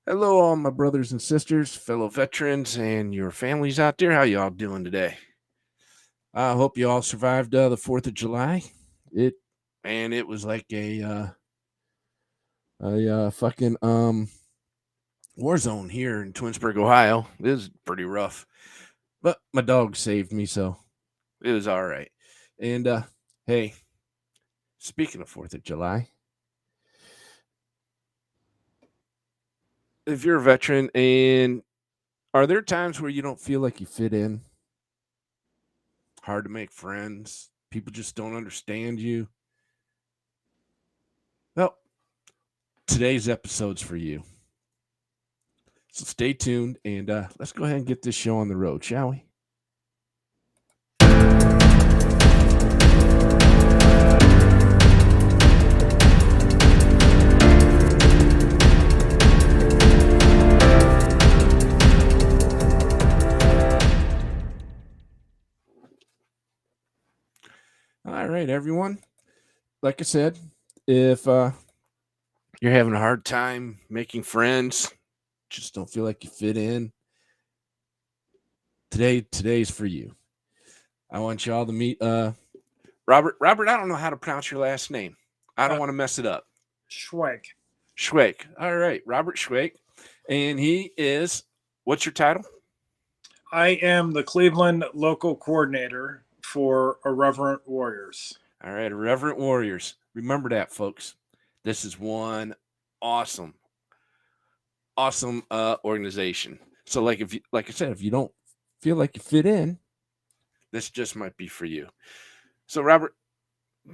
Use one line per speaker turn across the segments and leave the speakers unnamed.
Hello, all my brothers and sisters, fellow veterans, and your families out there. How y'all doing today? I hope you all survived the 4th of July. It it was like a fucking war zone here in Twinsburg, Ohio. It was pretty rough, but my dog saved me, so it was all right. And hey, speaking of 4th of July, if you're a veteran, and are there times where you don't feel like you fit in? Hard to make friends. People just don't understand you. Well, today's episode's for you. So stay tuned and let's go ahead and get this show on the road, shall we? All right, everyone. Like I said, if you're having a hard time making friends, just don't feel like you fit in, today's for you. I want y'all to meet Robert. Robert, I don't know how to pronounce your last name. I don't
Uh,
want to mess it up.
Schwenk.
Schwenk. All right, Robert Schwenk. And he is, what's your title?
I am the Cleveland local coordinator for Irreverent Warriors.
All right, Irreverent Warriors. Remember that, folks. This is one awesome, awesome organization. So, like I said, if you don't feel like you fit in, this just might be for you. So, Robert,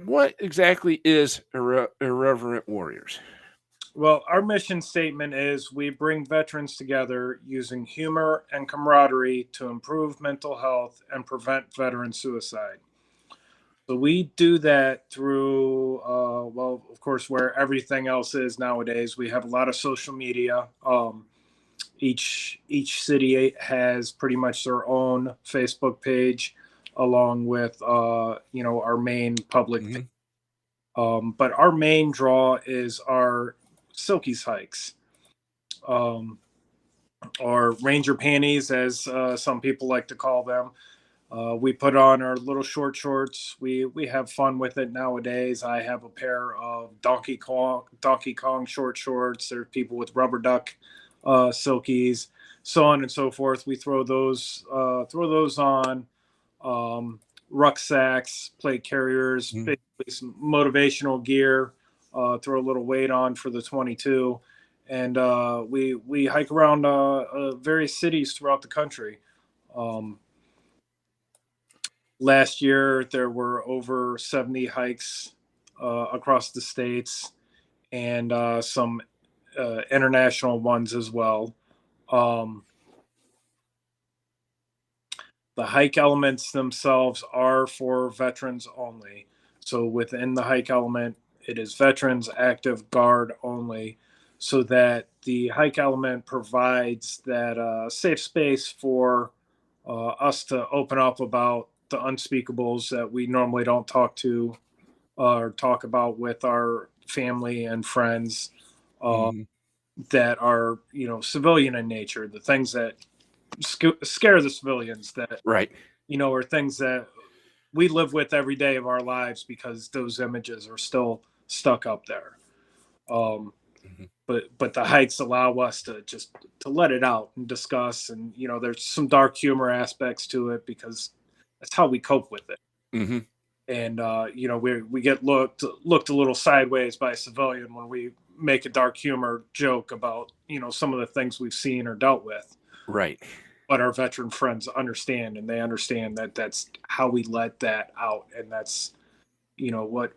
what exactly is Irreverent Warriors?
Well, our mission statement is we bring veterans together using humor and camaraderie to improve mental health and prevent veteran suicide. So we do that through, well, of course, where everything else is nowadays. We have a lot of social media. Each city has pretty much their own Facebook page, along with our main public.
Mm-hmm.
But our main draw is our Silkies hikes, um, or Ranger panties, as some people like to call them. We put on our little short shorts. We have fun with it nowadays. I have a pair of Donkey Kong short shorts. There's people with rubber duck silkies, so on and so forth. We throw those on, um, rucksacks, plate carriers,
Mm-hmm.
basically some motivational gear. Throw a little weight on for the 22, and we hike around various cities throughout the country. Um, Last year, there were over 70 hikes across the states, and some international ones as well. Um, the hike elements themselves are for veterans only. So within the hike element, it is veterans active guard only, so that the hike element provides that safe space for us to open up about the unspeakables that we normally don't talk to or talk about with our family and friends, uh,
Mm-hmm.
that are civilian in nature, the things that scare the civilians, that
Right.
are things that we live with every day of our lives because those images are still stuck up there. Um,
Mm-hmm.
but the hikes allow us to just to let it out and discuss, and there's some dark humor aspects to it because that's how we cope with it.
Mm-hmm.
And we get looked a little sideways by a civilian when we make a dark humor joke about some of the things we've seen or dealt with.
Right.
But our veteran friends understand, and they understand that that's how we let that out, and that's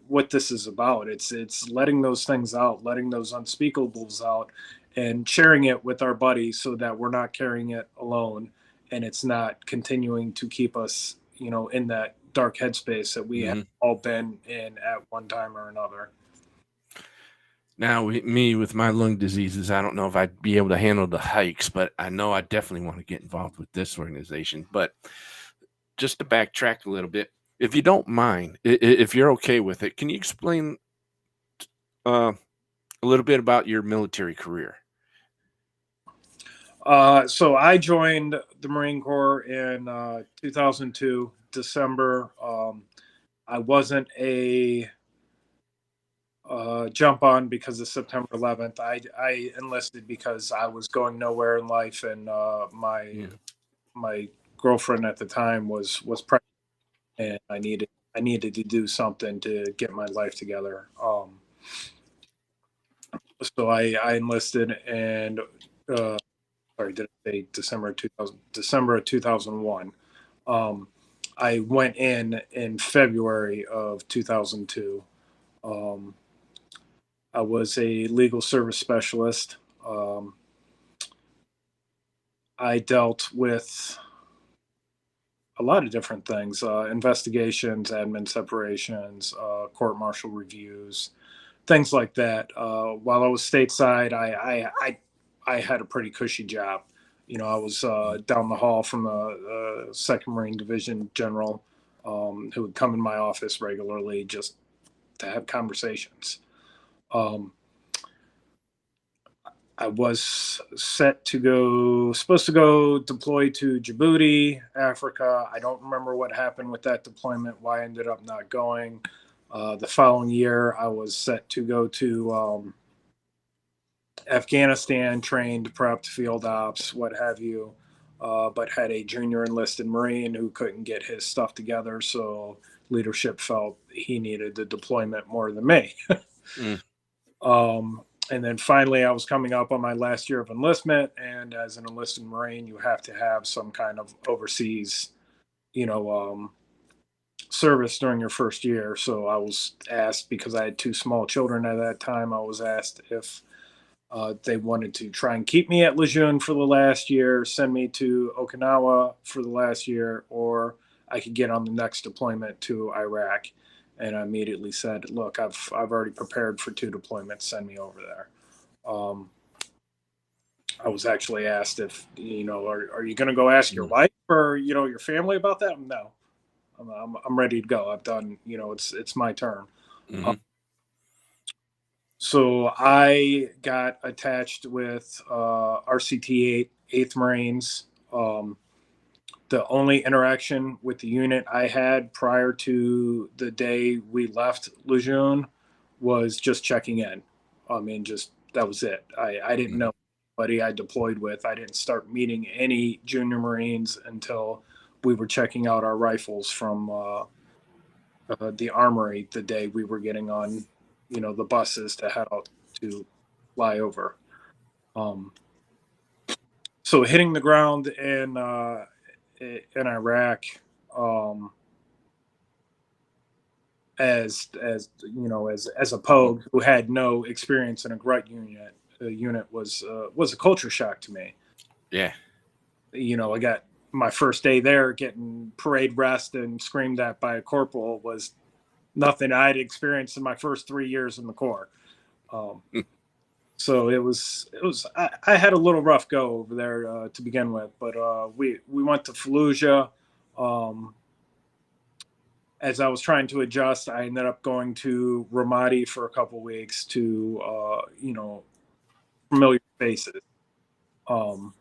what this is about. It's letting those things out, letting those unspeakables out, and sharing it with our buddies so that we're not carrying it alone, and it's not continuing to keep us in that dark headspace that we have
Mm-hmm.
all been in at one time or another.
Now, me with my lung diseases, I don't know if I'd be able to handle the hikes, but I know I definitely want to get involved with this organization. But just to backtrack a little bit, if you don't mind, if you're okay with it, can you explain uh, a little bit about your military career?
So I joined the Marine Corps in 2002, December. I wasn't a jump on because of September 11th. I enlisted because I was going nowhere in life, and
Mm.
my girlfriend at the time was pregnant, and I needed to do something to get my life together. So I enlisted, and uh, sorry, did I say December 2000? December of 2001. Um, I went in February of 2002. Um, I was a legal service specialist. Um, I dealt with a lot of different things: investigations, admin separations, court martial reviews, things like that. While I was stateside, I had a pretty cushy job. You know, I was down the hall from a Second Marine Division general who would come in my office regularly just to have conversations. Um, I was supposed to go deploy to Djibouti, Africa. I don't remember what happened with that deployment, why I ended up not going. The following year, I was set to go to Afghanistan, trained, prepped, field ops, what have you, but had a junior enlisted Marine who couldn't get his stuff together. So leadership felt he needed the deployment more than me.
Mm.
Um, and then finally, I was coming up on my last year of enlistment. And as an enlisted Marine, you have to have some kind of overseas, you know, service during your first year. So I was asked, because I had two small children at that time, I was asked if they wanted to try and keep me at Lejeune for the last year, send me to Okinawa for the last year, or I could get on the next deployment to Iraq. And I immediately said, "Look, I've already prepared for two deployments. Send me over there." Um, I was actually asked if are you going to go ask your
Mm.
wife or your family about that? No, I'm ready to go. I've done. It's my turn.
Hmm.
So I got attached with RCT 8, 8th Marines. The only interaction with the unit I had prior to the day we left Lejeune was just checking in. I mean, just that was it. I didn't
Hmm.
know anybody I deployed with. I didn't start meeting any junior Marines until we were checking out our rifles from the armory the day we were getting on, the buses to head out to fly over. Um, so hitting the ground in Iraq, um, as a pogue who had no experience in a grunt unit was a culture shock to me.
Yeah.
I got my first day there getting parade rest and screamed at by a corporal was nothing I'd experienced in my first 3 years in the Corps. Um,
Mm.
so I had a little rough go over there to begin with, but we went to Fallujah. Um, as I was trying to adjust, I ended up going to Ramadi for a couple weeks to familiar faces. Um,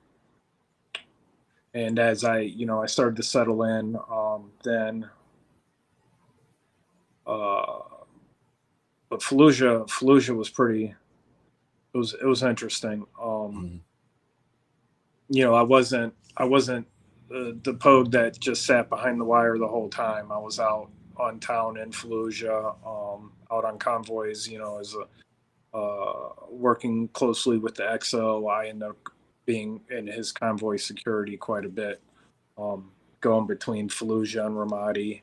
and as I started to settle in, then uh, but Fallujah was pretty. It was interesting.
Hmm.
I wasn't the pogue that just sat behind the wire the whole time. I was out on town in Fallujah, out on convoys. As a working closely with the XO. I ended up being in his convoy security quite a bit, going between Fallujah and Ramadi.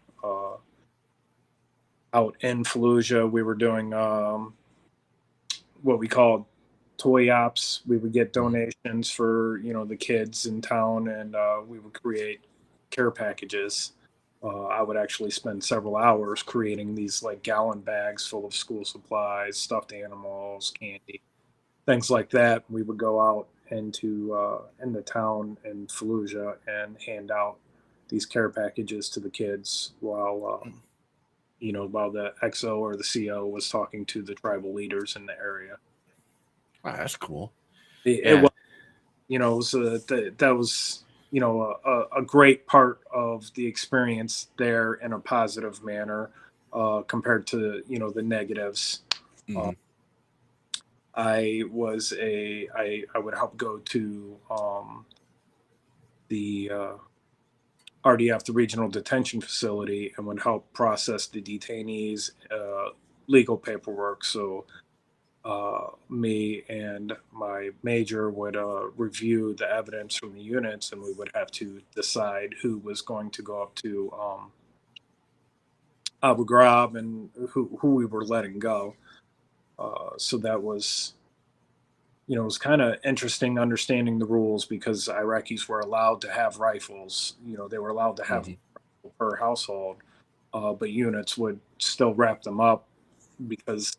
Out in Fallujah, we were doing what we called toy ops. We would get
Hmm.
donations for the kids in town, and we would create care packages. I would actually spend several hours creating these like gallon bags full of school supplies, stuffed animals, candy, things like that. We would go out into town in Fallujah and hand out these care packages to the kids while the XO or the CO was talking to the tribal leaders in the area.
Wow, that's cool.
It
Yeah.
was that was a great part of the experience there in a positive manner compared to the negatives. Uh,
Hmm.
I would help go to the RDF, the regional detention facility, and would help process the detainees' legal paperwork. So me and my major would review the evidence from the units, and we would have to decide who was going to go up to Abu Ghraib and who we were letting go. So that was, it was kind of interesting understanding the rules because Iraqis were allowed to have rifles. They were allowed to have
Hmm.
per household, but units would still wrap them up because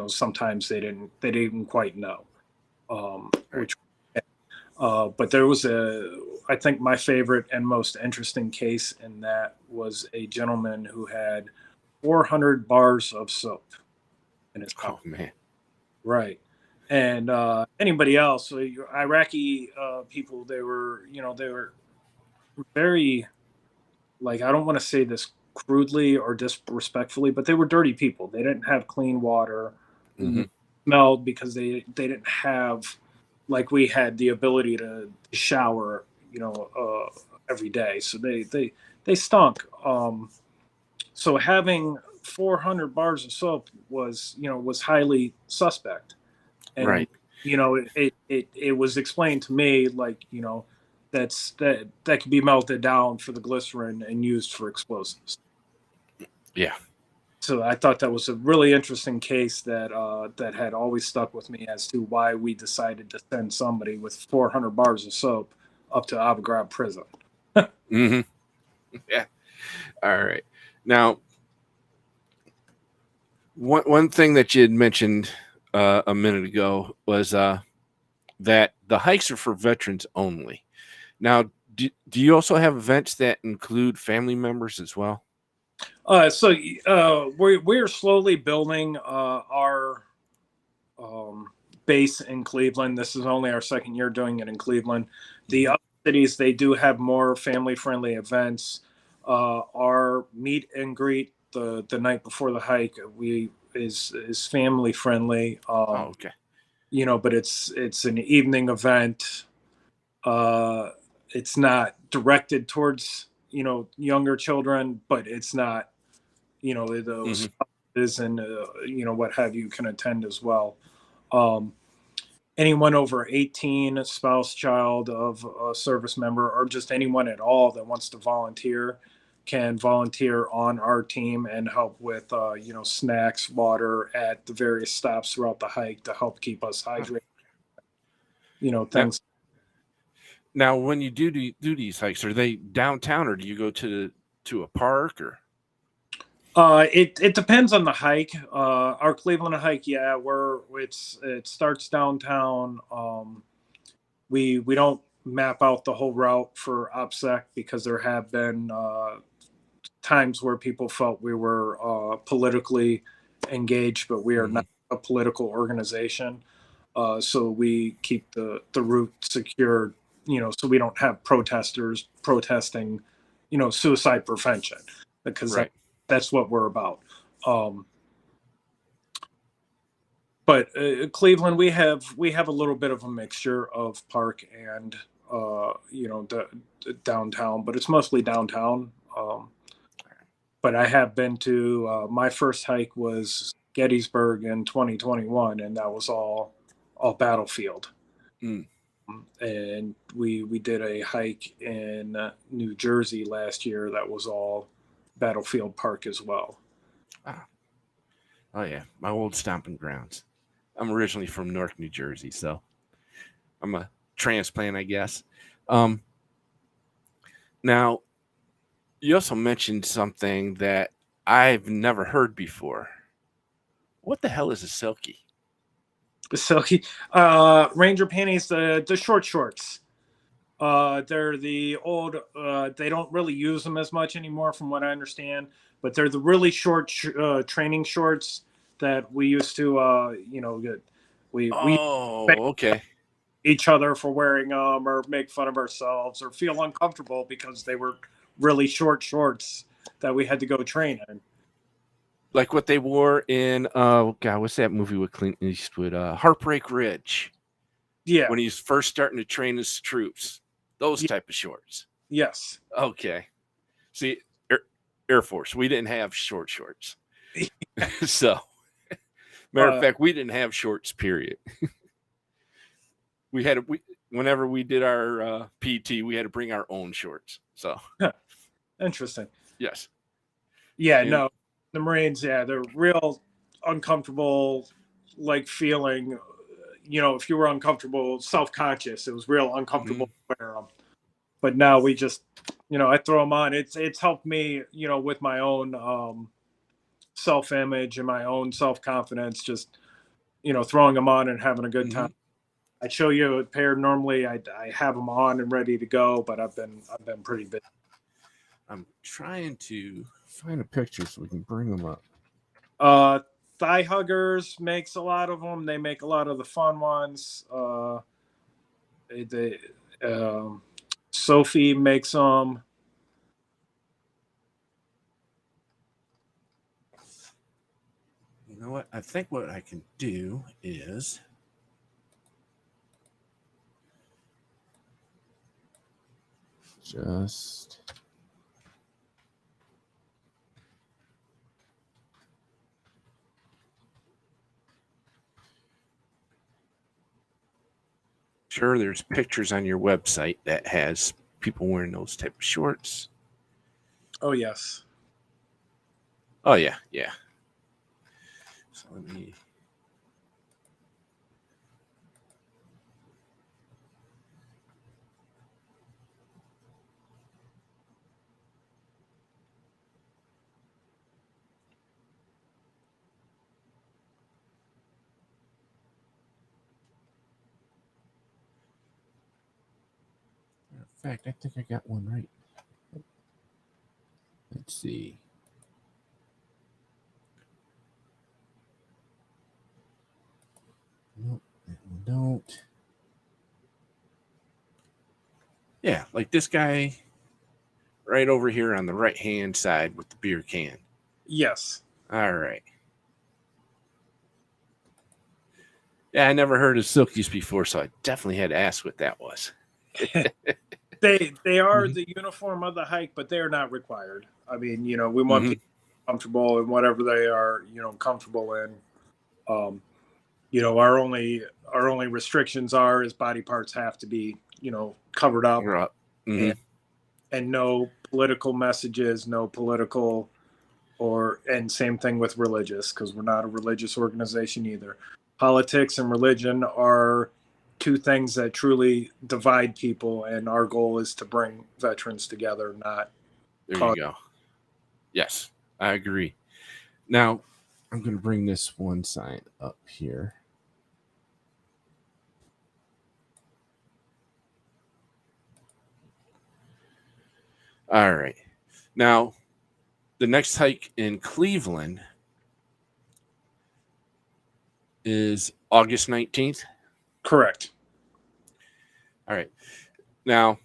sometimes they didn't quite know.
Right.
Which but there was I think my favorite and most interesting case in that was a gentleman who had 400 bars of soap in his
Oh
mouth.
man.
Right. And anybody else, so Iraqi people, they were very, like, I don't want to say this crudely or disrespectfully, but they were dirty people. They didn't have clean water.
Hmm.
Smelled because they didn't have, like, we had the ability to shower, every day. So they stunk. So having 400 bars of soap was highly suspect. And
Right.
it was explained to me, like, that could be melted down for the glycerin and used for explosives.
Yeah.
So I thought that was a really interesting case that had always stuck with me as to why we decided to send somebody with 400 bars of soap up to Abu Ghraib prison.
Hmm. Yeah. All right. Now, one thing that you had mentioned a minute ago was that the hikes are for veterans only. Now, do you also have events that include family members as well?
We're slowly building our um, base in Cleveland. This is only our second year doing it in Cleveland. The
Hmm.
other cities, they do have more family friendly events. Our meet and greet the night before the hike we is family friendly.
Oh, okay.
But it's an evening event. Uh, it's not directed towards younger children, but it's not those
Hmm.
spouses and what have you can attend as well. Um, Anyone over 18, a spouse, child of a service member, or just anyone at all that wants to volunteer can volunteer on our team and help with, snacks, water at the various stops throughout the hike to help keep us hydrated,
Now,
things.
now, when you do these hikes, are they downtown or do you go to a park or?
It depends on the hike. Our Cleveland hike, yeah, it starts downtown. We don't map out the whole route for OPSEC because there have been times where people felt we were politically engaged, but we are
Hmm.
not a political organization. So we keep the route secured, so we don't have protesters protesting, suicide prevention, because
Right.
that's what we're about. Um, but Cleveland, we have a little bit of a mixture of park and downtown, but it's mostly downtown. But I have been to my first hike was Gettysburg in 2021, and that was all battlefield.
Mm.
And we did a hike in New Jersey last year that was all battlefield park as well.
Ah, oh yeah, my old stomping grounds. I'm originally from Newark, New Jersey, so I'm a transplant, I guess. Um, Now, you also mentioned something that I've never heard before. What the hell is a silky?
So Ranger panties, the short shorts. They're the old. They don't really use them as much anymore, from what I understand. But they're the really short training shorts that we used to, get. We
Oh, okay.
each other for wearing them or make fun of ourselves or feel uncomfortable because they were really short shorts that we had to go train in.
Like what they wore in God, what's that movie with Clint Eastwood? Heartbreak Ridge.
Yeah.
When he's first starting to train his troops. Those type of shorts.
Yes.
Okay. See, Air Force, we didn't have short shorts. So, matter of fact, we didn't have shorts, period. Whenever we did our PT, we had to bring our own shorts. So,
interesting.
yes.
Yeah, no, the Marines, yeah, they're real uncomfortable, like feeling, if you were uncomfortable, self-conscious, it was real uncomfortable to wear them. But now we just, I throw them on. It's helped me, with my own self-image and my own self-confidence, just, throwing them on and having a good time. I'd show you a pair. Normally I have them on and ready to go, but I've been pretty busy.
I'm trying to find a picture so we can bring them up.
Thigh Huggers makes a lot of them. They make a lot of the fun ones. Sophie makes them.
You know what? I think what I can do is just sure there's pictures on your website that has people wearing those type of shorts.
Oh yes.
Oh yeah, yeah. So let me. In fact, I think I got one right. Let's see. Nope, that one don't. Yeah, like this guy right over here on the right hand side with the beer can.
Yes.
All right. Yeah, I never heard of Silkies before, so I definitely had to ask what that was.
They are the uniform of the hike, but they are not required. I mean, we want people comfortable in whatever they are, comfortable in. Our only restrictions are is body parts have to be, covered up,
Mm-hmm.
and no political messages, no political and same thing with religious, because we're not a religious organization either. Politics and religion are two things that truly divide people, and our goal is to bring veterans together, not
there you go. Yes, I agree. Now, I'm going to bring this one sign up here. All right. Now, the next hike in Cleveland is August 19th.
Correct.
All right. Now,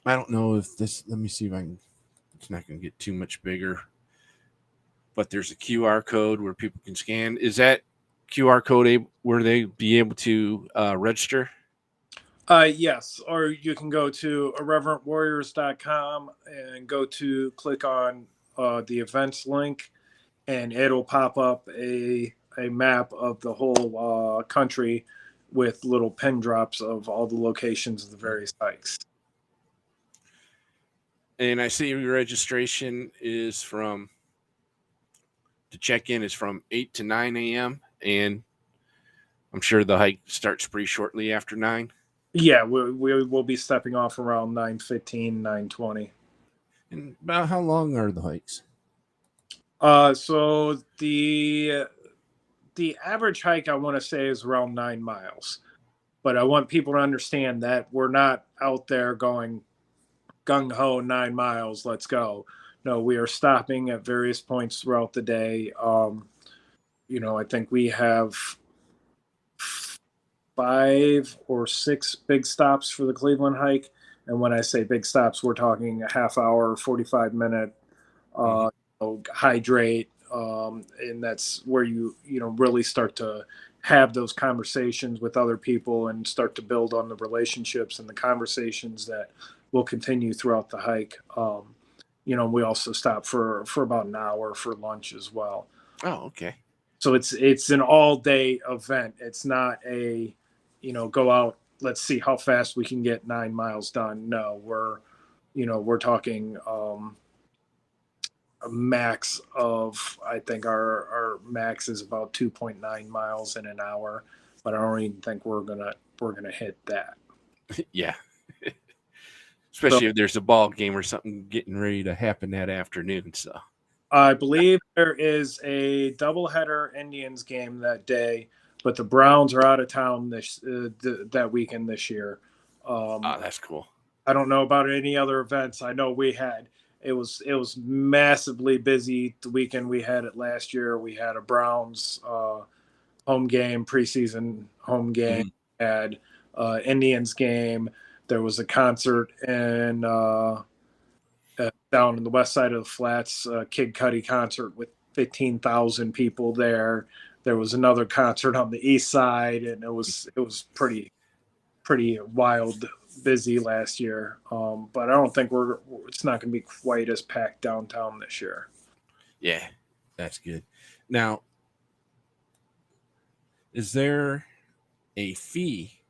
I don't know if this, let me see if I can, it's not going to get too much bigger, but there's a QR code where people can scan. Is that QR code where they be able to register?
Yes, or you can go to irreverentwarriors.com and click on the events link, and it'll pop up a map of the whole country with little pin drops of all the locations of the various hikes.
And I see your registration is to check in is from 8 to 9 a.m. And I'm sure the hike starts pretty shortly after 9.
Yeah, we will be stepping off around 9:15, 9:20.
And about how long are the hikes?
So the average hike, I want to say, is around 9 miles. But I want people to understand that we're not out there going gung ho 9 miles, let's go. No, we are stopping at various points throughout the day. I think we have 5 or 6 big stops for the Cleveland hike. And when I say big stops, we're talking a half hour, 45-minute,
Mhm.
hydrate. And that's where you really start to have those conversations with other people and start to build on the relationships and the conversations that will continue throughout the hike. We also stop for about an hour for lunch as well.
Oh, okay.
So it's an all day event. It's not a, go out, let's see how fast we can get 9 miles done. No, we're talking a max of, I think our max is about 2.9 miles in an hour, but I don't even think we're gonna hit that.
Yeah.
So
Especially if there's a ball game or something getting ready to happen that afternoon. So,
I believe there is a doubleheader Indians game that day, but the Browns are out of town that weekend this year. Um,
that's cool.
I don't know about any other events. I know we had it was massively busy the weekend we had it last year. We had a Browns home game, preseason home game,
Mhm.
had Indians game. There was a concert in down in the west side of the flats, Kid Cudi concert with 15,000 people there. There was another concert on the east side, and it was pretty wild, busy last year. But I don't think it's not going to be quite as packed downtown this year.
Yeah, that's good. Now, is there a fee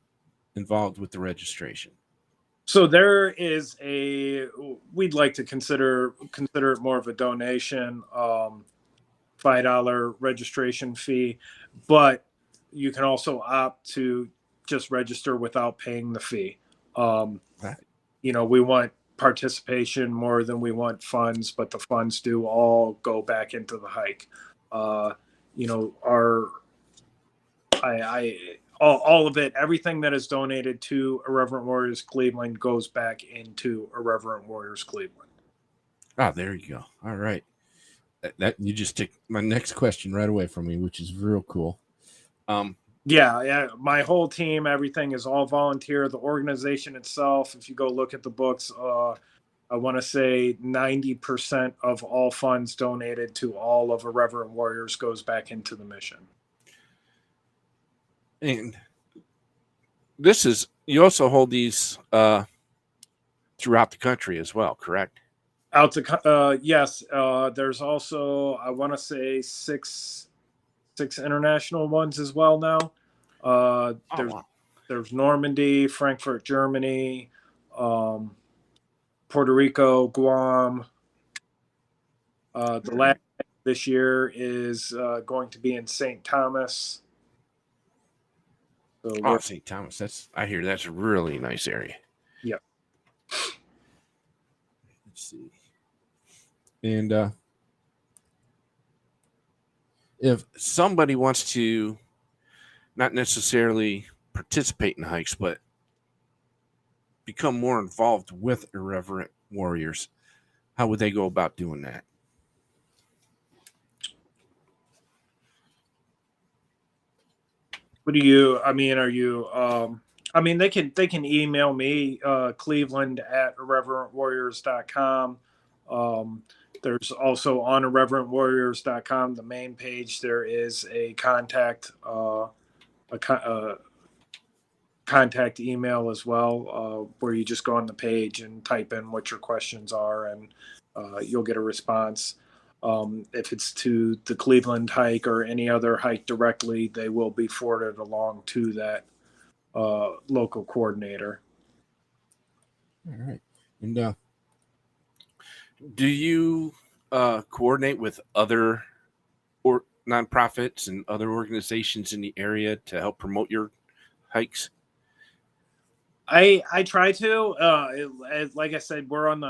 involved with the registration?
So there is we'd like to consider it more of a donation, $5 registration fee, but you can also opt to just register without paying the fee. Um,
Right.
we want participation more than we want funds, but the funds do all go back into the hike. Uh, our I all of it, everything that is donated to Irreverent Warriors Cleveland goes back into Irreverent Warriors Cleveland.
Oh, there you go. All right. That you just took my next question right away from me, which is real cool. Um,
Yeah, yeah. My whole team, everything is all volunteer. The organization itself, if you go look at the books, I want to say 90% of all funds donated to all of Irreverent Warriors goes back into the mission.
and this is you also hold these throughout the country as well, correct?
Out to yes, there's also, I want to say, six international ones as well now. Uh,
Oh
there's
wow.
there's Normandy, Frankfurt, Germany, um, Puerto Rico, Guam. The last this year is going to be in St. Thomas. So
Oh,
we're
St. Thomas. I hear that's a really nice area.
yeah.
Let's see. And if somebody wants to not necessarily participate in hikes, but become more involved with Irreverent Warriors, how would they go about doing that?
What do you? I mean, are you? I mean, they can email me, Cleveland at irreverentwarriors.com. Um, there's also on irreverentwarriors.com, the main page. There is a contact email as well, where you just go on the page and type in what your questions are, and you'll get a response. If it's to the Cleveland hike or any other hike directly, they will be forwarded along to that local coordinator.
All right. And do you coordinate with other or nonprofits and other organizations in the area to help promote your hikes?
I try to. Like I said, we're on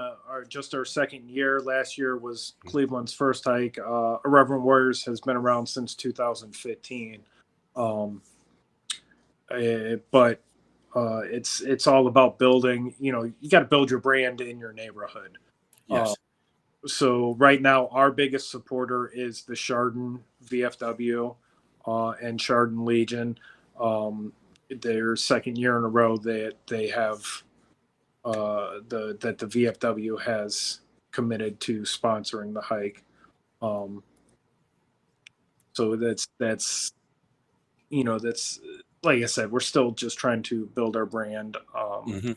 just our second year. Last year was Cleveland's first hike. Irreverent Warriors has been around since 2015. Um, but it's all about building. You got to build your brand in your neighborhood. Uh,
Yes.
so right now, our biggest supporter is the Chardon VFW and Chardon Legion. Um, their second year in a row that they have that the VFW has committed to sponsoring the hike. Um, so that's that's like I said, we're still just trying to build our brand,
Hmm.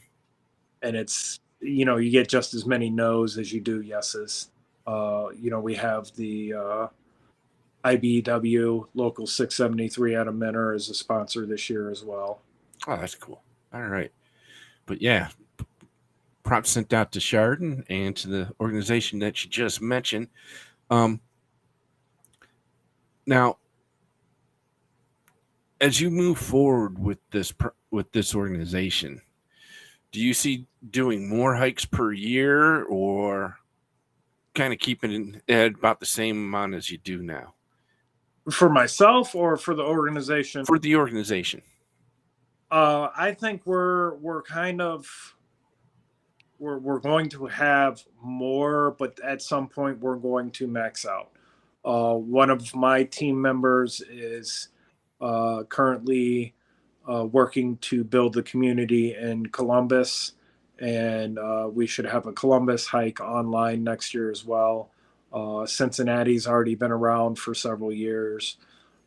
and it's you get just as many no's as you do yeses. We have the IBW Local 673 out of Menor as a sponsor this year as well.
Oh, that's cool. All right. But yeah, props sent out to Chardon and to the organization that you just mentioned. Um, Now, as you move forward with this organization, do you see doing more hikes per year, or kind of keeping it at about the same amount as you do now
For myself or for the organization,
for the organization?
I think we're kind of we're going to have more, but at some point we're going to max out. One of my team members is currently working to build the community in Columbus, and we should have a Columbus hike online next year as well. Cincinnati's already been around for several years.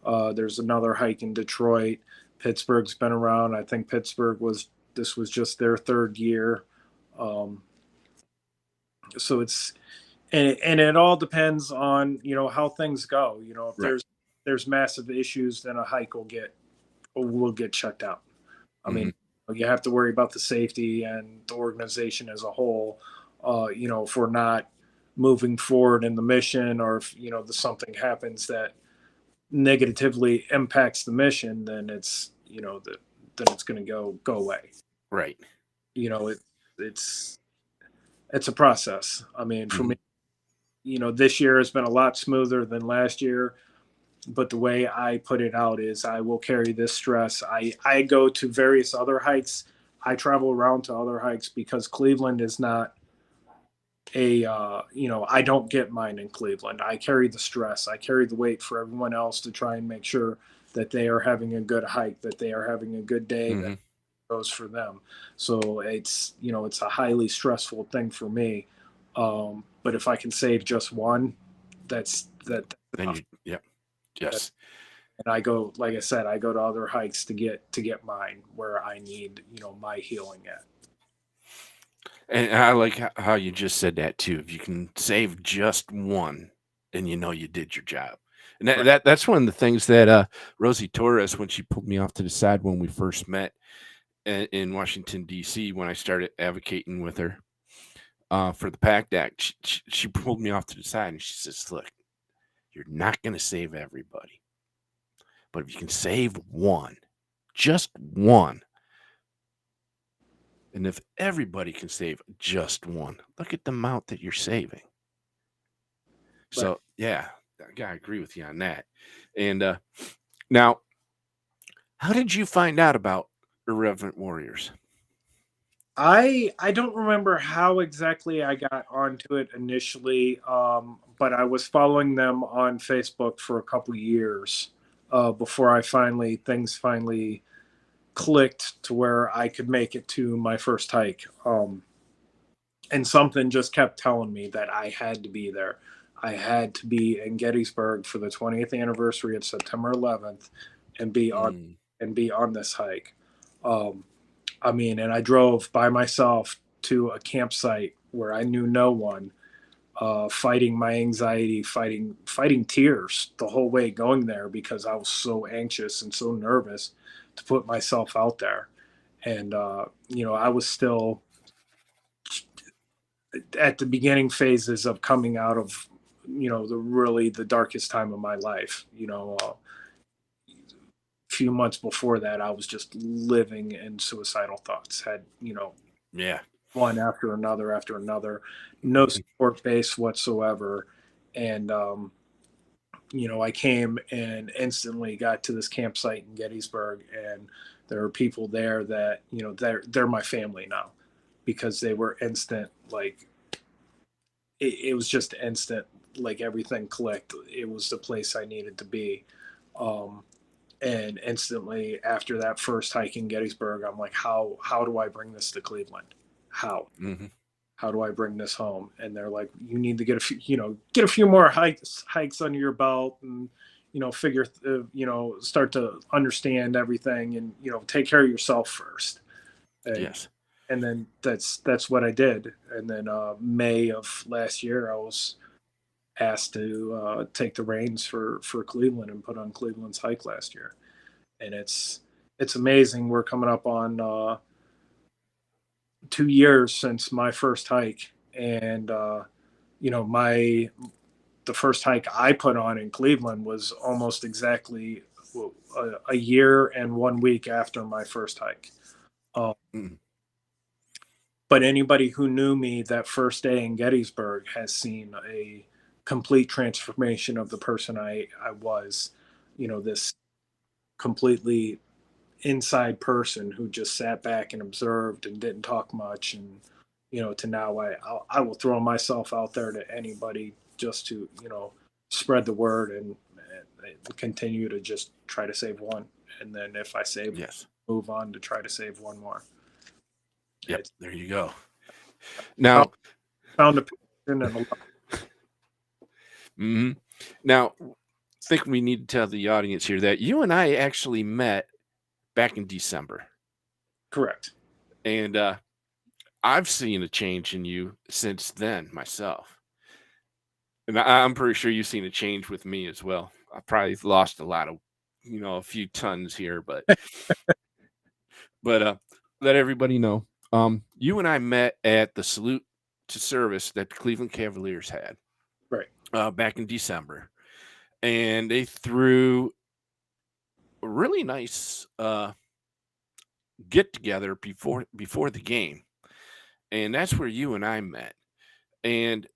There's another hike in Detroit. Pittsburgh's been around. I think Pittsburgh was this was just their third year. Um, so it's and it all depends on how things go. If
Right.
there's massive issues, then a hike will get shut down. I
Hmm.
mean, you have to worry about the safety and the organization as a whole. If we're not moving forward in the mission, or if something happens that negatively impacts the mission, then then it's going to go away.
Right.
It it's it's a process. I mean, for
Hmm.
me, this year has been a lot smoother than last year. But the way I put it out is I will carry this stress. I go to various other hikes. I travel around to other hikes because Cleveland is not I don't get mine in Cleveland. I carry the stress. I carry the weight for everyone else to try and make sure that they are having a good hike, that they are having a good day, that
Hmm.
goes for them. So it's a highly stressful thing for me. But if I can save just one, that's
Then
enough.
you, yep,
That,
yes.
and I go, like I said, I go to other hikes to get mine where I need my healing at.
And I like how you just said that too. If you can save just one, then you know you did your job. And
Right.
that's one of the things that Rosie Torres, when she pulled me off to the side when we first met in Washington D.C., when I started advocating with her for the PACT Act, she pulled me off to the side and she says, "Look, you're not going to save everybody, but if you can save one, just one, and if everybody can save just one, look at the amount that you're saving."
Right.
So yeah, I agree with you on that. And now, how did you find out about Irreverent Warriors?
I don't remember how exactly I got onto it initially, but I was following them on Facebook for a couple years before things finally clicked to where I could make it to my first hike. And something just kept telling me that I had to be there. I had to be in Gettysburg for the 20th anniversary of September 11th and be on
Mm,
this hike. Um, I mean, and I drove by myself to a campsite where I knew no one, fighting my anxiety, fighting tears the whole way going there because I was so anxious and so nervous to put myself out there. And I was still at the beginning phases of coming out of the darkest time of my life. A few months before that, I was just living in suicidal thoughts. Had
yeah.
one after another, no support base whatsoever. And, I came and instantly got to this campsite in Gettysburg, and there are people there that, they're my family now because they were instant. Like, it was just instant, like everything clicked. It was the place I needed to be. Um, And instantly after that first hike in Gettysburg, I'm like, how do I bring this to Cleveland? How?
Hmm.
How do I bring this home? And they're like, you need to get a few, get a few more hikes under your belt, and figure, start to understand everything, and take care of yourself first. And
Yes.
then that's what I did. And then May of last year, I was asked to take the reins for Cleveland and put on Cleveland's hike last year. And it's amazing. We're coming up on 2 years since my first hike, and my the first hike I put on in Cleveland was almost exactly a year and 1 week after my first hike. Um,
Mm.
but anybody who knew me that first day in Gettysburg has seen a complete transformation of the person I was. This completely inside person who just sat back and observed and didn't talk much, and to now I will throw myself out there to anybody just to spread the word, and continue to just try to save one, and then if I save,
Yes.
move on to try to save one more.
Yep.
It's
There you go.
found,
Now,
found a passion and a love.
mhm. Now, I think we need to tell the audience here that you and I actually met back in December,
Correct.
and I've seen a change in you since then myself, and I'm pretty sure you've seen a change with me as well. I probably lost a lot of, a few tons here, but let everybody know. You and I met at the salute to service that the Cleveland Cavaliers had
Right.
back in December, and they threw a really nice get together before the game, and that's where you and I met. And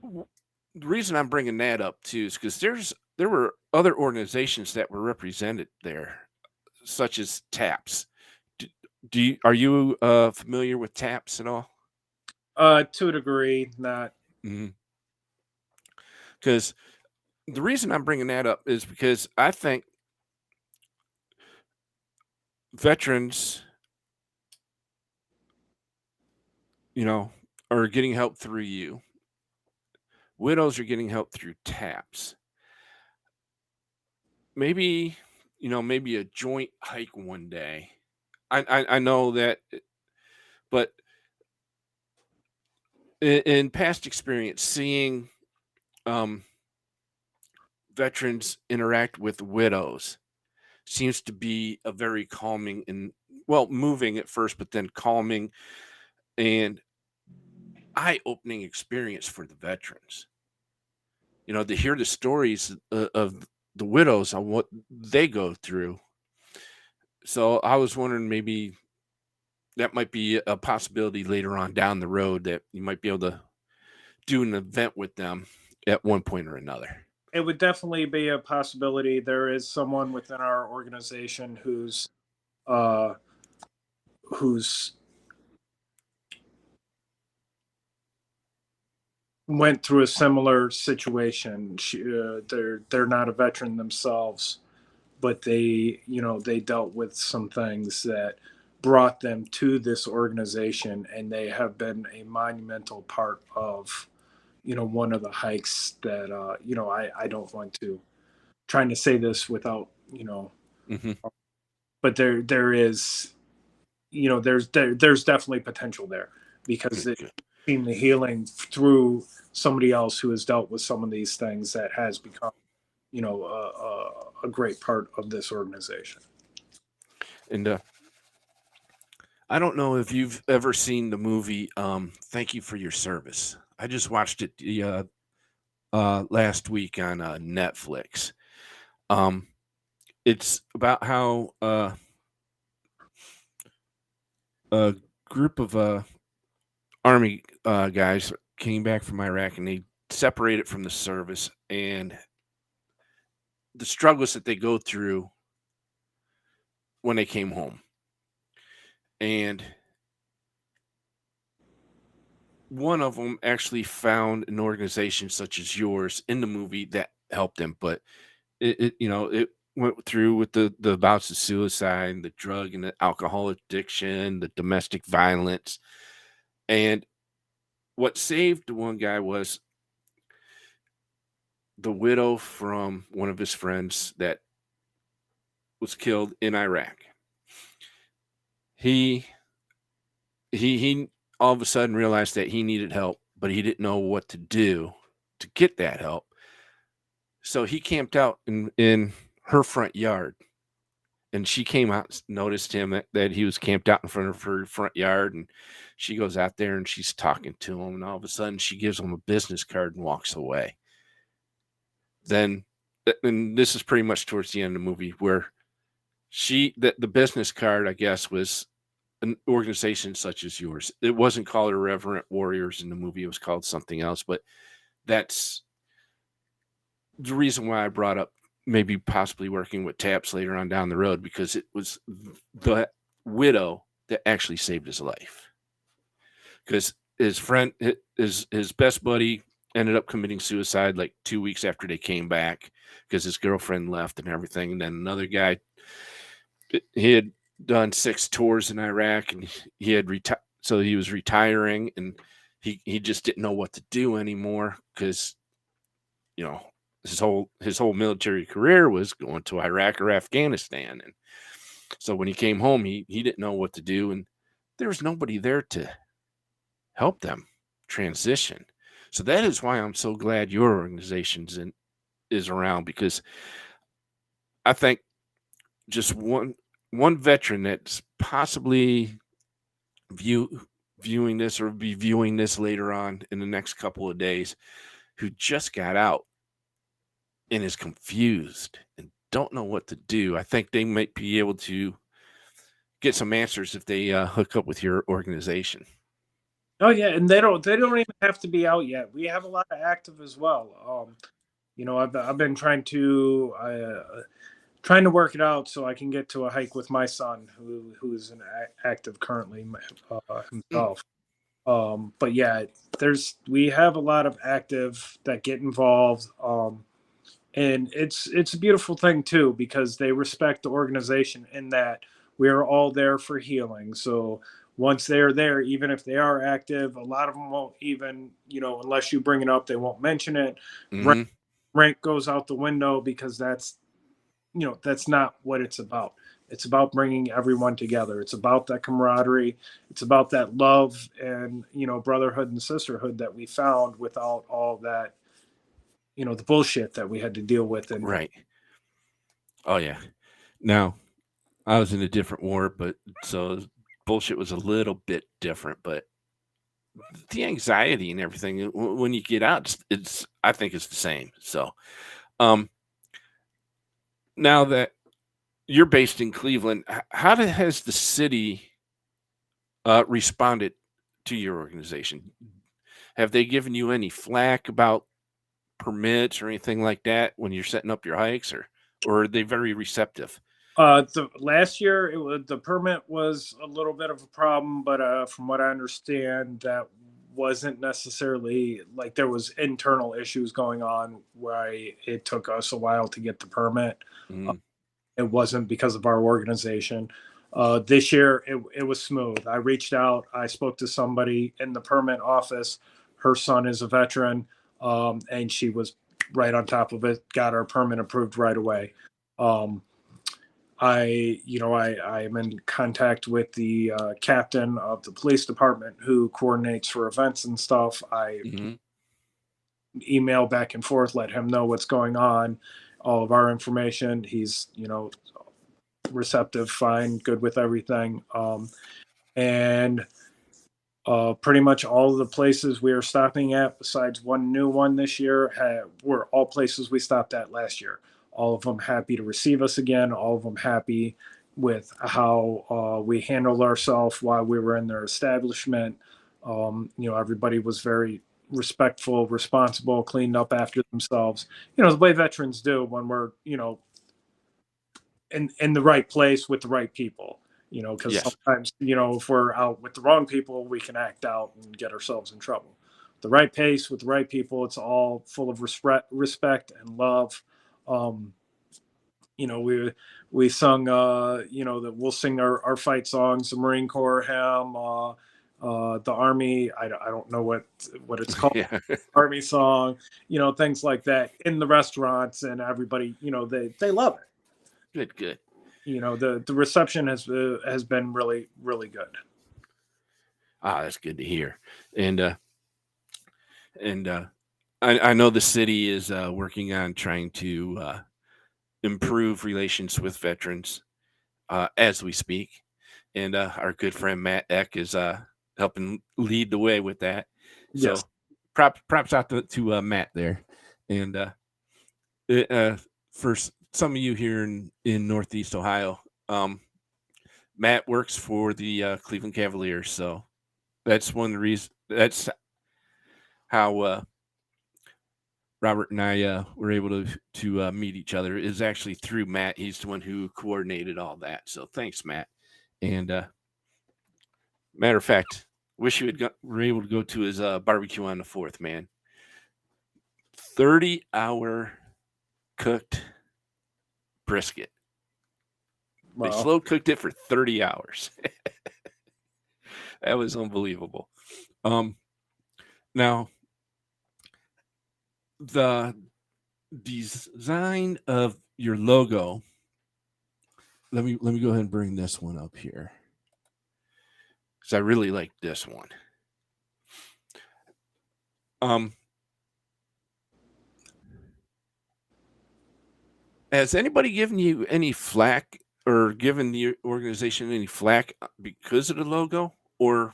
w- the reason I'm bringing that up too is because there were other organizations that were represented there, such as TAPS. Do, are you familiar with TAPS at all?
To a degree, not.
Because the reason I'm bringing that up is because I think veterans, you know, are getting help through you. Widows are getting help through TAPS. Maybe, maybe a joint hike one day. I know that, but in past experience, seeing um, veterans interact with widows seems to be a very calming and, well, moving at first, but then calming and eye-opening experience for the veterans. To hear the stories of the widows on what they go through. So I was wondering, maybe that might be a possibility later on down the road that you might be able to do an event with them at one point or another.
It would definitely be a possibility. There is someone within our organization uh, who's went through a similar situation. They're not a veteran themselves, but they dealt with some things that brought them to this organization, and they have been a monumental part of one of the hikes that I don't want to trying to say this without
Hmm.
but there is there's definitely potential there, because
Good,
it
good.
seen the healing through somebody else who has dealt with some of these things that has become a great part of this organization.
And I don't know if you've ever seen the movie Thank You for Your Service. I just watched it last week on Netflix. Um, it's about how a group of army guys came back from Iraq, and they separated from the service, and the struggles that they go through when they came home. And one of them actually found an organization such as yours in the movie that helped them, but it went through with the bouts of suicide, the drug and the alcohol addiction, the domestic violence. And what saved the one guy was the widow from one of his friends that was killed in Iraq. He he all of a sudden realized that he needed help, but he didn't know what to do to get that help. So he camped out in her front yard, and she came out, noticed him that he was camped out in front of her front yard, and she goes out there and she's talking to him, and all of a sudden she gives him a business card and walks away. Then, and this is pretty much towards the end of the movie where the business card, I guess, was an organization such as yours. It wasn't called Irreverent Warriors in the movie; it was called something else. But that's the reason why I brought up maybe possibly working with Taps later on down the road, because it was the widow that actually saved his life. Because his friend, his best buddy, ended up committing suicide like 2 weeks after they came back because his girlfriend left and everything. And then another guy, he had done 6 tours in Iraq, and he had retired, so he was retiring, and he just didn't know what to do anymore because you know his whole military career was going to Iraq or Afghanistan. And so when he came home, he didn't know what to do, and there was nobody there to help them transition. So that is why I'm so glad your is around, because I think just one veteran that's possibly viewing this or be viewing this later on in the next couple of days, who just got out and is confused and don't know what to do. I think they might be able to get some answers if they hook up with your organization.
Oh yeah, and they don't even have to be out yet. We have a lot of active as well. I've been trying to work it out so I can get to a hike with my son, who's an active currently
Mm,
himself. But yeah, we have a lot of active that get involved. And it's a beautiful thing too, because they respect the organization in that we are all there for healing. So once they're there, even if they are active, a lot of them won't even, unless you bring it up, they won't mention it. rank,
mm-hmm.
rank goes out the window, because that's not what it's about. It's about bringing everyone together. It's about that camaraderie. It's about that love and brotherhood and sisterhood that we found without all that, the bullshit that we had to deal with. And
Right. Oh yeah. Now I was in a different war, but so bullshit was a little bit different, but the anxiety and everything when you get out, it's I think it's the same. So, um, now that you're based in Cleveland, has the city responded to your organization? Have they given you any flack about permits or anything like that when you're setting up your hikes, or are they very receptive?
the last year, the permit was a little bit of a problem, but from what I understand, that wasn't necessarily like there was internal issues going on why it took us a while to get the permit. Uh,
Mm,
it wasn't because of our organization. This year, it was smooth. I reached out. I spoke to somebody in the permit office. Her son is a veteran, and she was right on top of it. Got our permit approved right away. Um, I am in contact with the captain of the police department who coordinates for events and stuff. I
mhm.
email back and forth, let him know what's going on, all of our information. He's, receptive, fine, good with everything. And pretty much all of the places we are stopping at, besides one new one this year, were all places we stopped at last year. All of them happy to receive us again. All of them happy with how we handled ourselves while we were in their establishment. Everybody was very respectful, responsible, cleaned up after themselves. The way veterans do when we're, in the right place with the right people. Because
Yes.
sometimes, if we're out with the wrong people, we can act out and get ourselves in trouble. The right pace with the right people, it's all full of respect and love. Um, We sung, that we'll sing our fight songs, the Marine Corps hymn, the Army. I don't know what it's called,
Yeah.
Army song, things like that in the restaurants, and everybody, they love it.
Good, good.
The reception has been really, really good.
Ah, that's good to hear. And and I know the city is working on trying to improve relations with veterans as we speak. And our good friend Matt Eck is helping lead the way with that.
Yes.
So props out to Matt there. And it, for some of you here in Northeast Ohio, um, Matt works for the Cleveland Cavaliers. So that's one of the reasons. That's how Robert and I were able to meet each other. Is actually through Matt. He's the one who coordinated all that. So thanks, Matt. And matter of fact, wish you were able to go to his barbecue on the 4th, man. 30-hour cooked brisket. They
Well,
slow cooked it for 30 hours. That was unbelievable. Um, Now the design of your logo. Let me go ahead and bring this one up here because I really like this one. Um, has anybody given you any flack or given the organization any flack because of the logo, or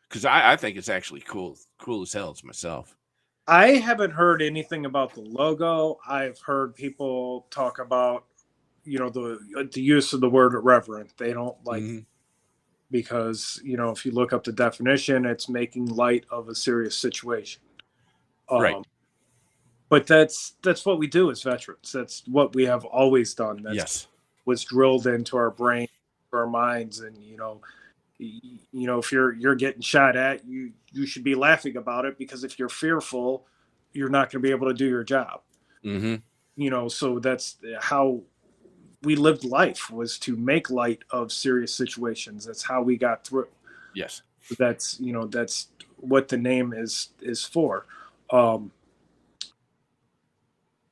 because I think it's actually cool as hell as myself.
I haven't heard anything about the logo. I've heard people talk about, the use of the word irreverent. They don't like,
Hmm.
because if you look up the definition, it's making light of a serious situation.
Right.
Um, but that's what we do as veterans. That's what we have always done. That's
Yes.
what's drilled into our brain, our minds, and if you're getting shot at, you should be laughing about it, because if you're fearful, you're not going to be able to do your job.
Hmm.
So that's how we lived life, was to make light of serious situations. That's how we got through.
Yes.
That's what the name is for. um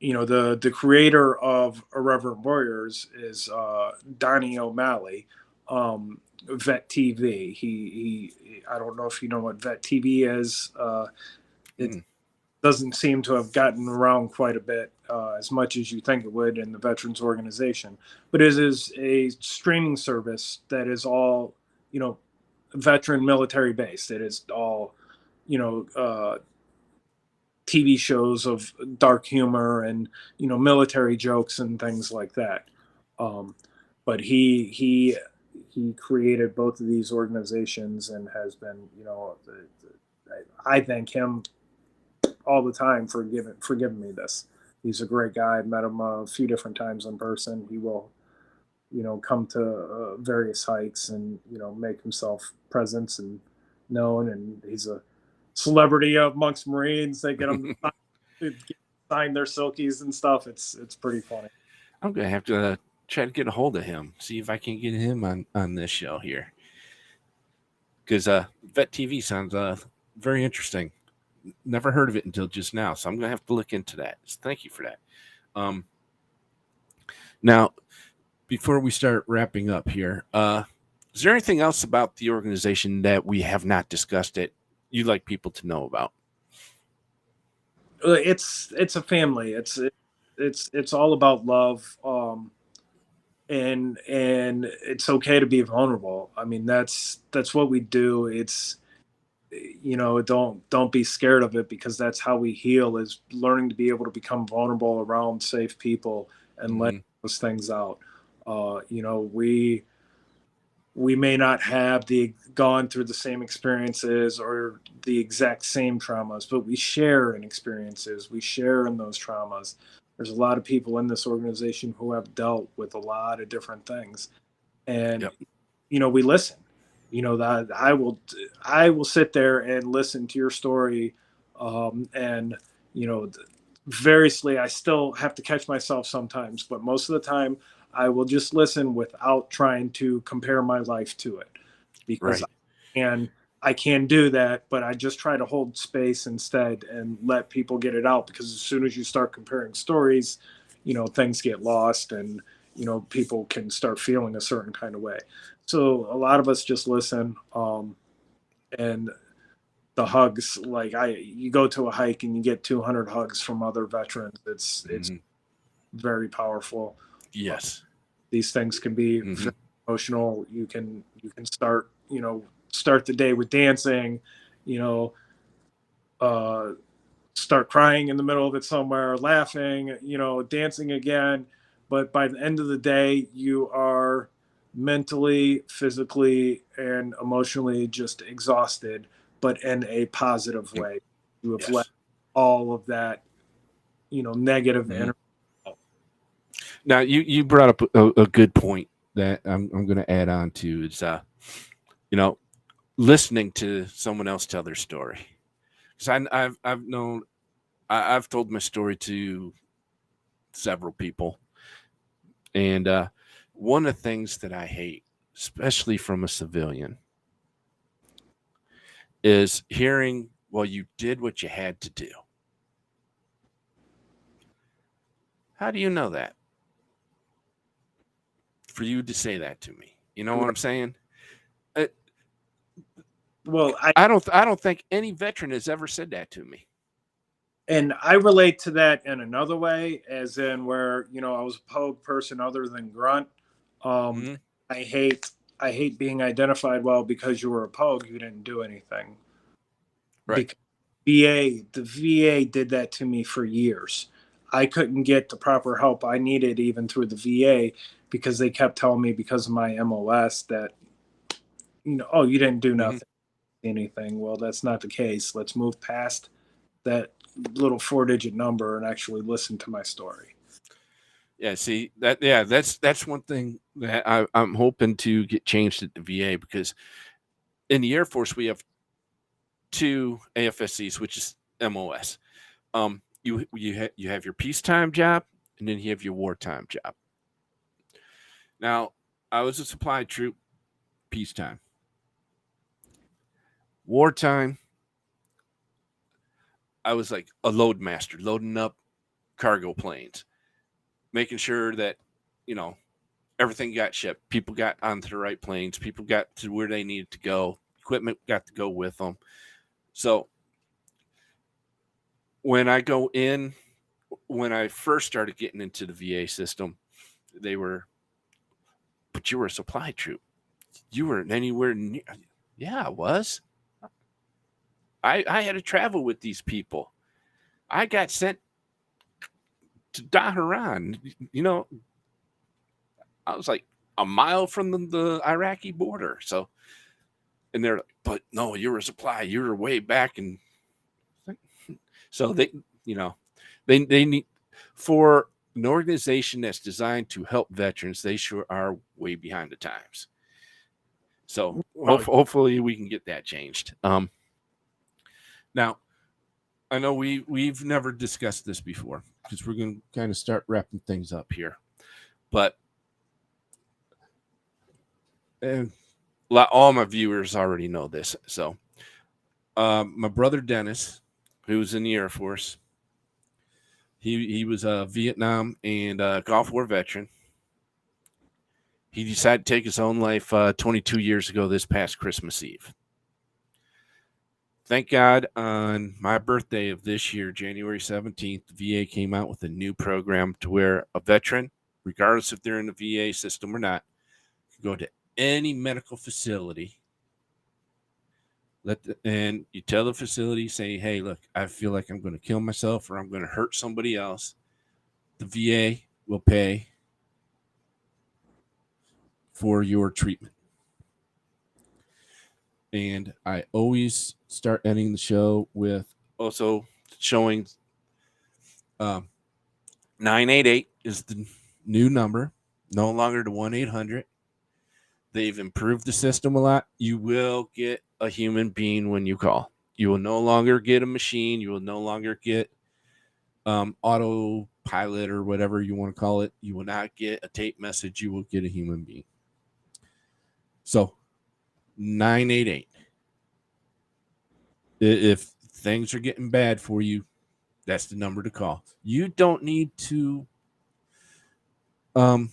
the creator of Irreverent Warriors is Donnie O'Malley. Vet TV. I don't know if you know what Vet TV is. It
Mm.
doesn't seem to have gotten around quite a bit, as much as you think it would in the veterans organization. But it is a streaming service that is all, veteran military based. It is all, you know, TV shows of dark humor and, military jokes and things like that. Um, but he created both of these organizations and has been, I thank him all the time for giving me this. He's a great guy. I've met him a few different times in person. He will, come to various hikes and, make himself presence and known. And he's a celebrity amongst Marines. They get him to sign their silkies and stuff. It's pretty funny.
I'm gonna have to try to get a hold of him, see if I can get him on this show here, because Vet TV sounds very interesting. Never heard of it until just now, so I'm gonna have to look into that. So thank you for that. Um, Now, before we start wrapping up here, is there anything else about the organization that we have not discussed that you'd like people to know about?
It's a family. It's all about love. And it's okay to be vulnerable. I mean, that's what we do. It's, don't be scared of it, because that's how we heal, is learning to be able to become vulnerable around safe people and let
Hmm.
those things out. We may not have the gone through the same experiences or the exact same traumas, but we share in experiences. We share in those traumas. There's a lot of people in this organization who have dealt with a lot of different things, and
Yep.
we listen. That I will sit there and listen to your story, and you know variously, I still have to catch myself sometimes, but most of the time I will just listen without trying to compare my life to it, because
Right.
and I can do that, but I just try to hold space instead and let people get it out, because as soon as you start comparing stories, things get lost, and people can start feeling a certain kind of way. So a lot of us just listen, and the hugs, like, you go to a hike and you get 200 hugs from other veterans. It's
Hmm.
very powerful. uh,
Yes.
these things can be
Hmm.
very emotional. You can start the day with dancing, you know uh start crying in the middle of it somewhere, laughing, dancing again. But by the end of the day, you are mentally, physically, and emotionally just exhausted, but in a positive way. You have let
Yes.
all of that, negative
Hmm.
energy out.
Now you brought up a good point that I'm going to add on to is you know listening to someone else tell their story, because I've known I've told my story to several people, and one of the things that I hate, especially from a civilian, is hearing, well, you did what you had to do. How do you know that for you to say that to me? You know what I'm saying? Uh,
Well,
I don't think any veteran has ever said that to me.
I relate to that in another way, as in where, I was a pogue person other than grunt. Um,
Hmm.
I hate I hate being identified, well, because you were a pogue, you didn't do anything.
Right.
Because the VA did that to me for years. I couldn't get the proper help I needed even through the VA, because they kept telling me, because of my MOS, that, oh, you didn't do
Hmm.
nothing, anything. Well, that's not the case. Let's move past that little 4-digit number and actually listen to my story.
Yeah. See that? Yeah. That's one thing that I'm hoping to get changed at the VA, because in the Air Force we have two AFSCs, which is MOS. You have your peacetime job, and then you have your wartime job. Now, I was a supply troop peacetime. Wartime, I was like a load master, loading up cargo planes, making sure that you know everything got shipped. People got onto the right planes. People got to where they needed to go. Equipment got to go with them. So when I go in, when I first started getting into the VA system, they were, but you were a supply troop. You weren't anywhere near. Yeah, I was. I had to travel with these people. I got sent to Daharan. I was like a mile from the Iraqi border. So, and they're like, but no, you're a supply. You're way back. And so you know, they need, for an organization that's designed to help veterans, they sure are way behind the times. So
Oh,
hopefully we can get that changed. Now I know we've never discussed this before, because we're going to kind of start wrapping things up here. But uh, all my viewers already know this. So my brother Dennis, who was in the Air Force, he was a Vietnam and Gulf War veteran. He decided to take his own life 22 years ago this past Christmas Eve. Thank God, on my birthday of this year, January 17th, the VA came out with a new program to where a veteran, regardless if they're in the VA system or not, can go to any medical facility. And you tell the facility, say, hey, look, I feel like I'm going to kill myself or I'm going to hurt somebody else. The VA will pay for your treatment. And I always start ending the show with also showing um, 988 is the new number, no longer the 1-800. They've improved the system a lot. You will get a human being when you call. You will no longer get a machine. You will no longer get autopilot or whatever you want to call it. You will not get a tape message. You will get a human being. So 988. If things are getting bad for you, that's the number to call. You don't need to um,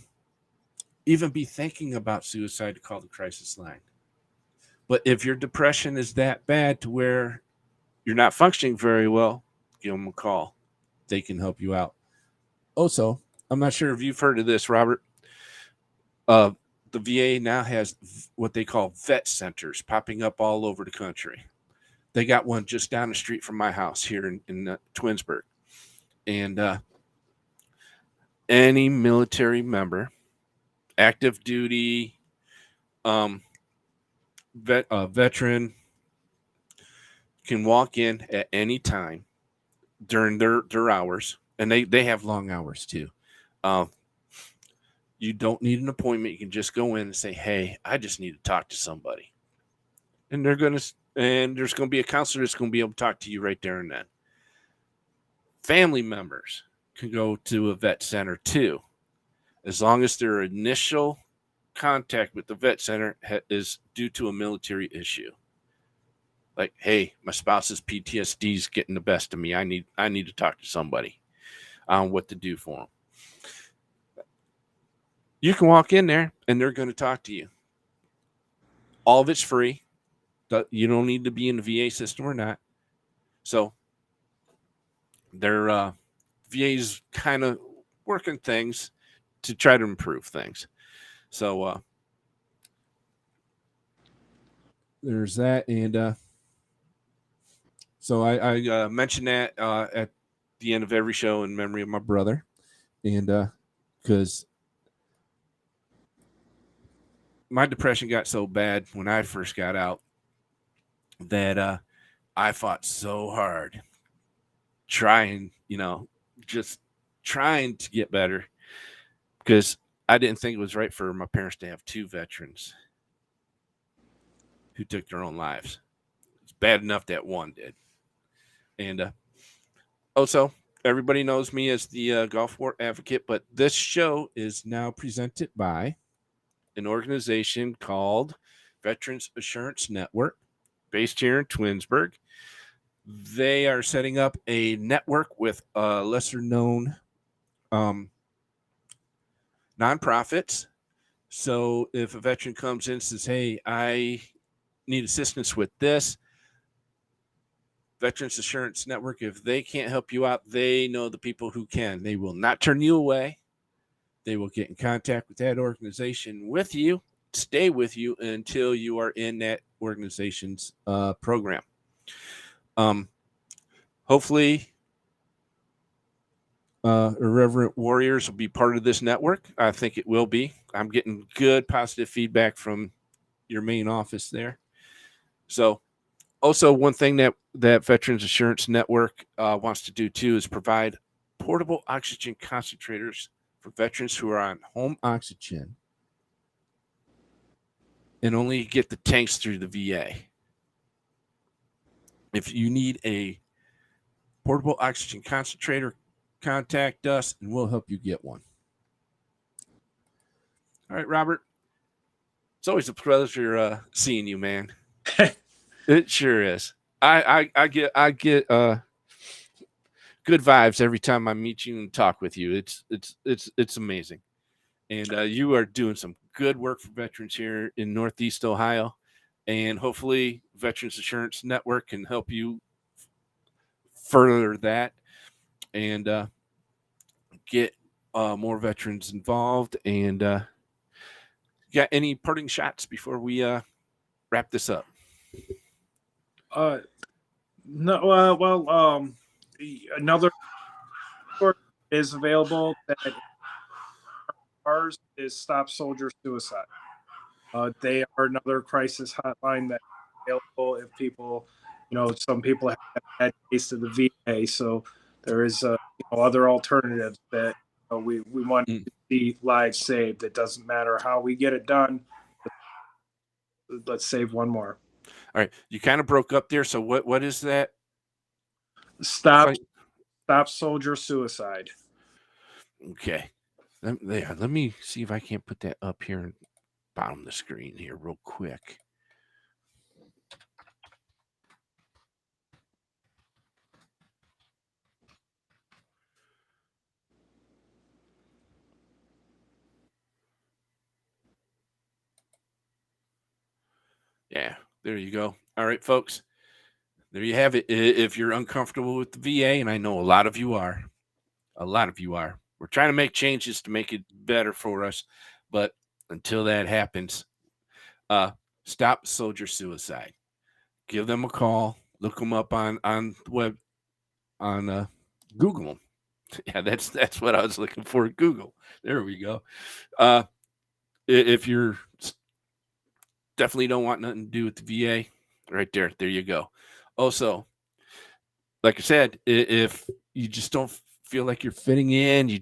even be thinking about suicide to call the crisis line. But if your depression is that bad to where you're not functioning very well, give them a call. They can help you out. Also, I'm not sure if you've heard of this, Robert. Uh, the VA now has what they call vet centers popping up all over the country. They got one just down the street from my house here in Twinsburg. And any military member, active duty, um, veteran, can walk in at any time during their hours, and they have long hours too. Um, you don't need an appointment. You can just go in and say, "Hey, I just need to talk to somebody," and there's gonna be a counselor that's gonna be able to talk to you right there and then. Family members can go to a vet center too, as long as their initial contact with the vet center is due to a military issue. Like, hey, my spouse's PTSD is getting the best of me. I need to talk to somebody on what to do for them. You can walk in there and they're going to talk to you. All of it's free. You don't need to be in the VA system or not. So their VA's kind of working things to try to improve things. So there's that, and so I mentioned that at the end of every show in memory of my brother, and because my depression got so bad when I first got out that I fought so hard, trying, just trying to get better, because I didn't think it was right for my parents to have two veterans who took their own lives. It's bad enough that one did. And also, everybody knows me as the Gulf War advocate, but this show is now presented by an organization called Veterans Assurance Network, based here in Twinsburg. They are setting up a network with lesser known um, nonprofits. So if a veteran comes in and says, hey, I need assistance with this, Veterans Assurance Network, if they can't help you out, they know the people who can. They will not turn you away. They will get in contact with that organization with you, stay with you until you are in that organization's program. Hopefully, Irreverent Warriors will be part of this network. I think it will be. I'm getting good positive feedback from your main office there. So, also one thing that Veterans Assurance Network wants to do too is provide portable oxygen concentrators for veterans who are on home oxygen and only get the tanks through the VA. If you need a portable oxygen concentrator, contact us and we'll help you get one. All right, Robert. It's always a pleasure seeing you, man. It sure is. I get good vibes every time I meet you and talk with you. It's amazing, and you are doing some good work for veterans here in Northeast Ohio, and hopefully, Veterans Assurance Network can help you further that and get more veterans involved. And got any parting shots before we wrap this up?
No, another resource is available that ours is Stop Soldier Suicide. They are another crisis hotline that's available if people, some people have a bad taste of the VA. So there is, other alternatives that we want
Mm.
to see lives saved. It doesn't matter how we get it done. Let's save one more.
All right, you kind of broke up there. So what is that?
Stop
Site?
Stop soldier suicide.
Okay. Let me see if I can't put that up here in bottom of the screen here real quick. Yeah, there you go. All right, folks. There you have it. If you're uncomfortable with the VA, and I know a lot of you are, we're trying to make changes to make it better for us. But until that happens, stop soldier suicide. Give them a call. Look them up on the web, on Google them. Yeah, that's what I was looking for. Google. There we go. If you're definitely don't want nothing to do with the VA, right there you go. Also, like I said, if you just don't feel like you're fitting in, you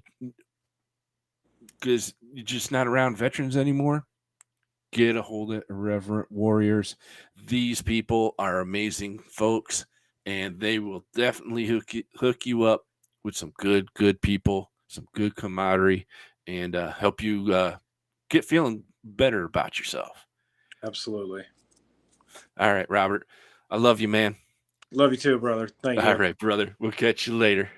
because you're just not around veterans anymore, get a hold of Irreverent Warriors. These people are amazing folks, and they will definitely hook you up with some good people, some good camaraderie, and help you get feeling better about yourself.
Absolutely.
All right, Robert. I love you, man.
Love you too, brother. Thank
All
you.
right, brother. We'll catch you later.